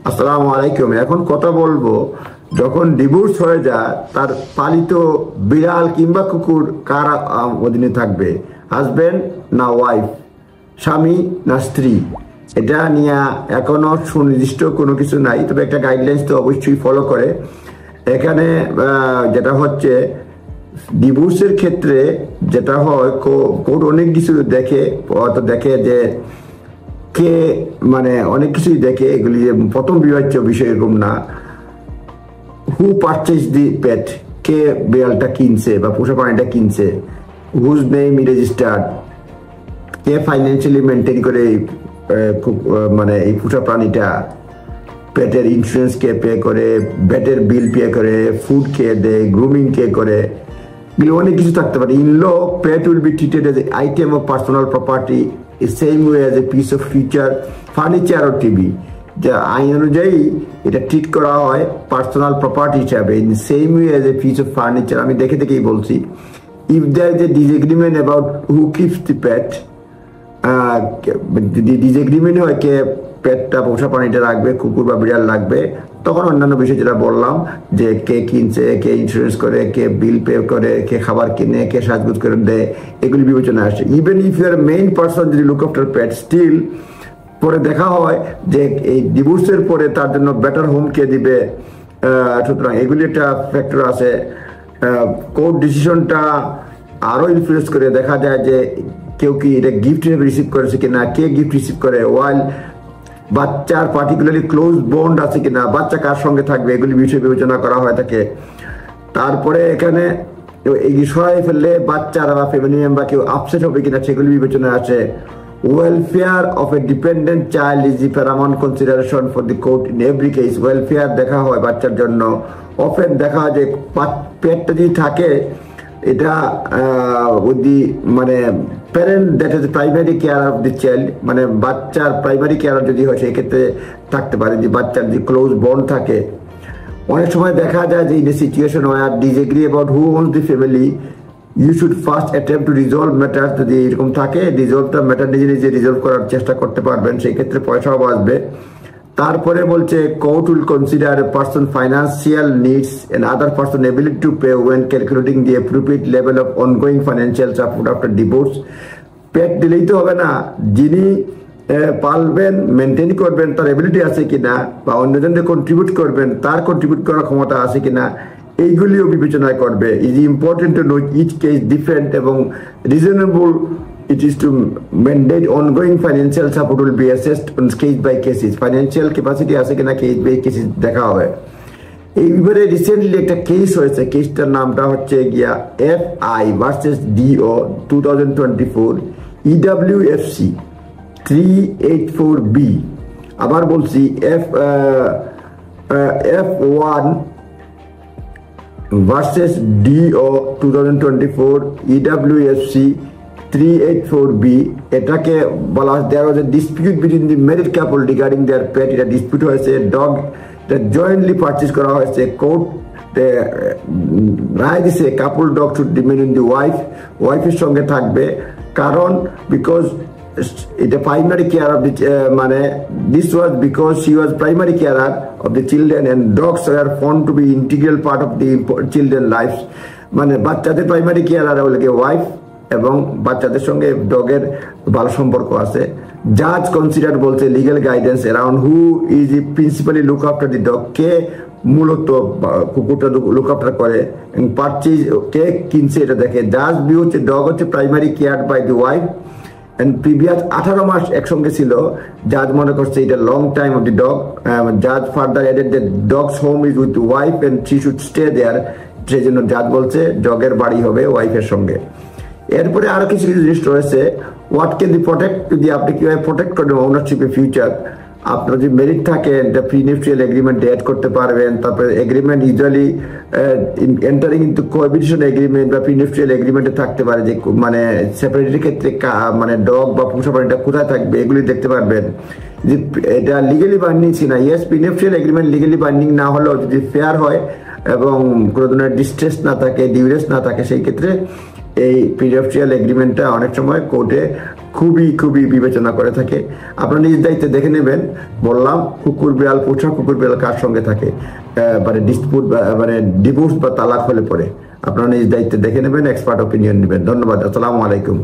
আসসালামু আলাইকুম। এখন কথা বলবো, যখন ডিভোর্স হয়ে যায় তার পালিত বিড়াল কিংবা কুকুর কার অধীনে থাকবে? হাজবেন্ড না ওয়াইফ, স্বামী না স্ত্রী? এটা নিয়ে এখনো সুনির্দিষ্ট কোনো কিছু নাই, তবে একটা গাইডলাইন্স তো অবশ্যই ফলো করে। এখানে যেটা হচ্ছে ডিভোর্সের ক্ষেত্রে যেটা হয়, কোর্ট অনেক কিছু দেখে, হয়তো দেখে যে কে মানে অনেক কিছুই দেখে, এগুলি যে প্রথম বিভাজ্য বিষয় এরকম না। হু পারচেজ দি পেট, কে বিড়ালটা কিনছে বা পোষা প্রাণীটা কিনছে, হুজ নেম রেজিস্টার্ড, কে ফাইন্যান্সিয়ালি মেনটেন করে মানে এই পোষা প্রাণীটা, পেটের ইন্স্যুরেন্স কে পে করে, বেটের বিল পে করে, ফুড কে দেয়, গ্রুমিং কে করে, এগুলো অনেক কিছু থাকতে পারে। In law, pet will be treated as a item of personal property same way as a piece of feature, furniture ও টিভি। যা আইন অনুযায়ী এটা ট্রিট করা হয় পার্সোনাল প্রপার্টি হিসাবে, in same way as a piece of furniture. আমি দেখে দেখেই বলছি, if there is a disagreement about who keeps the pet, যদি ডিসএগ্রিমেন্ট হয় কে পেটটা পোষা প্রাণীটা রাখবে, কুকুর বা বিড়াল রাখবে, তখন অন্যান্য বিষয় যেটা বললাম, যে কে কিনছে, কে ইন্স্যুরেন্স করে, কে বিল পে করে, কে খাবার কিনে, কে সাজগুজ করে দেয়, এগুলি বিবেচনা আসে। Even if you are main person যদি লুক আফটার পেট, স্টিল পরে দেখা হয় যে এই ডিভোর্সের পরে তার জন্য বেটার হোম কে দিবে। সুতরাং এগুলি একটা ফ্যাক্টর আছে। কোর্ট ডিসিশনটা আরও ইনফ্লুয়েন্স করে, দেখা যায় যে কেউ কি এটা গিফট হিসেবে রিসিভ করেছে কিনা, কে গিফট রিসিভ করে, ওয়াইল বাচ্চার পার্টিকুলারলি ক্লোজ বন্ড আছে কিনা, বাচ্চা কার সঙ্গে থাকবে, এগুলি বিষয় বিবেচনা করা হয় থাকে। তারপরে এখানে এই বিষয়ে ফেললে বাচ্চারা বা ফ্যামিলি মেম্বার কেউ আপসেট হবে কিনা, সেগুলি বিবেচনায় আছে। Welfare of A dependent child is the Paramount consideration for the court in every case. Welfare দেখা হয় বাচ্চার জন্য। অফেন দেখা হয় যে পেটটা যদি থাকে, এটা মানে parent that is primary care of the child, মানে বাচ্চার প্রাইমারি কেয়ার যদি হয় সেক্ষেত্রে থাকতে পারে, যে বাচ্চার যে ক্লোজ বন্ড থাকে। অনেক সময় দেখা যায় যে in a situation where disagree about who owns the family, you should first attempt to resolve matter. যদি এরকম থাকে, রিজলভটা ম্যাটার নিজে নিজে রিজলভ করার চেষ্টা করতে পারবেন, সেই ক্ষেত্রে পয়সাও বাঁচবে। তারপরে বলছে court will consider a person financial needs and other person ability to pay when calculating the appropriate level of ongoing financial support after divorce. Pet দিলেই তো হবে না, যিনি পালবেন, মেনটেন করবেন, তার এবিলিটি আছে কিনা, বা অন্যজনকে কন্ট্রিবিউট করবেন, তার কন্ট্রিবিউট করার ক্ষমতা আছে কিনা, এইগুলিও বিবেচনা করবে। Is important to know each case different এবং reasonable it is to mandate ongoing financial support will be assessed on case by cases. Financial capacity আছে কিনা কেস বাই কেসেস দেখা হবে। এইবারে রিসেন্টলি একটা কেস হয়েছে, কেসটার নামটা হচ্ছে গিয়া FI versus DO 2024 EWFC 384B। আবার বলছি F1 versus DO 2024 EWFC 384B। এটাকে বলা হয় there was a dispute between the married couple regarding their pet। এটা ডিসপিউট হয়েছে, ডগ জয়েন্টলি পারচেজ করা হয়েছে। কোর্ট রায় দিছে couple dog should remain in the ওয়াইফের সঙ্গে থাকবে, কারণ বিকজ এটা প্রাইমারি কেয়ার অফ দি, মানে this was because she was primary carer of the children and dogs are found to be integral part of the children life. মানে বাচ্চাদের primary carer হলে wife, এবং বাচ্চাদের সঙ্গে ডগের ভালো সম্পর্ক আছে। জাজ কনসিডার বলছে legal guidance around who is principally look after the dog, কে মূলত কুকুরটা লুক আফটার করে, পারচেজ কে কিনছে এটা দেখে। জাজ ভিউ হচ্ছে ডগ হচ্ছে primary care by the wife and previous 18 মাস একসঙ্গে ছিল। জাজ মনে করছে এটা long time of the dog. জাজ further added that dogs home is with wife and she should stay there. সেই জন্য জাজ বলছে ডগের বাড়ি হবে ওয়াইফের সঙ্গে। এরপরে আরো কিছু কিছু জিনিস রয়েছে। হোয়াট ক্যান দি প্রোটেক্ট, যদি আপনি কিভাবে প্রোটেক্ট করবেন ওনারশিপ এ ফিউচার। আপনার যদি মেরিট থাকে প্রিনিউট্রিয়াল এগ্রিমেন্ট অ্যাড করতে পারবেন। তারপরে agreement usually entering into cohabitation agreement বা প্রিনিউট্রিয়াল এগ্রিমেন্টে থাকতে পারে, যে মানে সেপারেটের ক্ষেত্রে মানে ডগ বা পোষা প্রাণীটা কোথায় থাকবে এগুলি দেখতে পারবেন। যে এটা লিগালি বাইন্ডিং ছিল না, ইয়েস প্রিনিউট্রিয়াল এগ্রিমেন্ট লিগালি বাইন্ডিং না হলেও যদি ফেয়ার হয় এবং কোনো ধরনের ডিস্ট্রেস না থাকে, ডিউরেস না থাকে, সেই ক্ষেত্রে এই প্রিনিউট্রিয়াল এগ্রিমেন্টটা অনেক সময় কোর্টে খুবই খুবই বিবেচনা করে থাকে। আপনারা নিজ দায়িত্বে দেখে নেবেন। বললাম কুকুর বিড়াল, পোষা কুকুর বিড়াল কার সঙ্গে থাকে, মানে ডিসপুট মানে ডিভোর্স বা তালাক হলে পরে আপনারা নিজ দায়িত্বে দেখে নেবেন, এক্সপার্ট ওপিনিয়ন নেবেন। ধন্যবাদ। আসসালামু আলাইকুম।